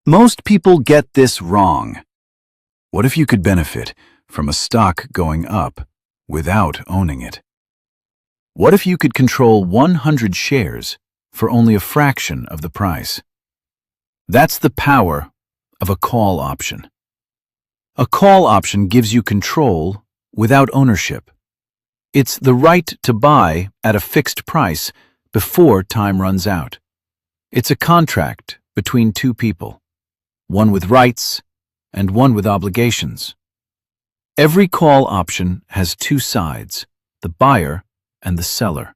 Most people get this wrong. What if you could benefit from a stock going up without owning it? What if you could control 100 shares for only a fraction of the price? That's the power of a call option. A call option gives you control without ownership. It's the right to buy at a fixed price before time runs out. It's a contract between two people, one with rights and one with obligations. Every call option has two sides, the buyer and the seller.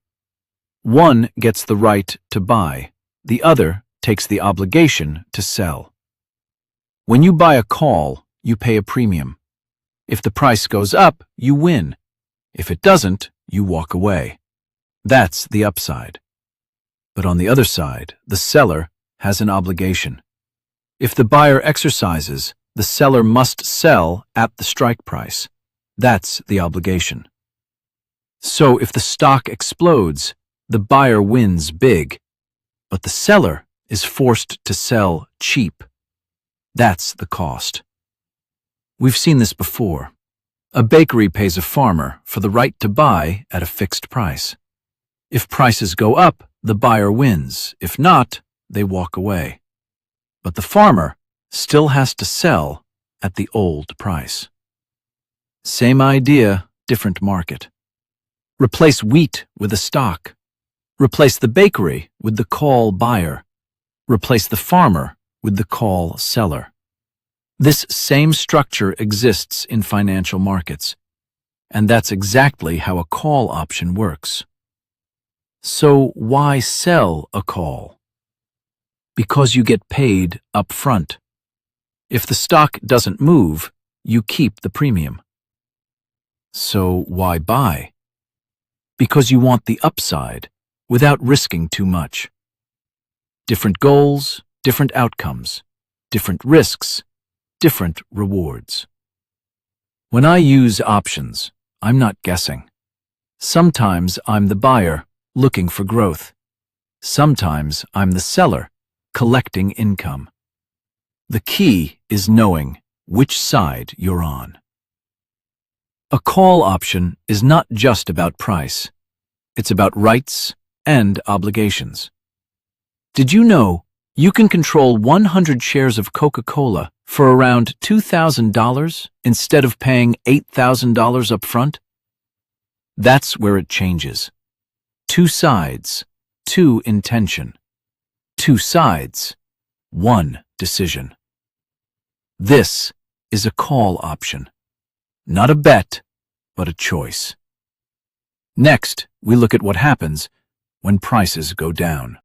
One gets the right to buy, the other takes the obligation to sell. When you buy a call, you pay a premium. If the price goes up, you win. If it doesn't, you walk away. That's the upside. But on the other side, the seller has an obligation. If the buyer exercises, the seller must sell at the strike price. That's the obligation. So if the stock explodes, the buyer wins big, but the seller is forced to sell cheap. That's the cost. We've seen this before. A bakery pays a farmer for the right to buy at a fixed price. If prices go up, the buyer wins. If not, they walk away. But the farmer still has to sell at the old price. Same idea, different market. Replace wheat with a stock. Replace the bakery with the call buyer. Replace the farmer with the call seller. This same structure exists in financial markets, and that's exactly how a call option works. So why sell a call? Because you get paid up front. If the stock doesn't move, you keep the premium. So why buy? Because you want the upside without risking too much. Different goals, different outcomes, different risks, different rewards. When I use options, I'm not guessing. Sometimes I'm the buyer looking for growth. Sometimes I'm the seller collecting income. The key is knowing which side you're on. A call option is not just about price. It's about rights and obligations. Did you know you can control 100 shares of Coca-Cola for around $2,000 instead of paying $8,000 up front? That's where it changes. Two sides, two intention. Two sides, one decision. This is a call option. Not a bet, but a choice. Next, we look at what happens when prices go down.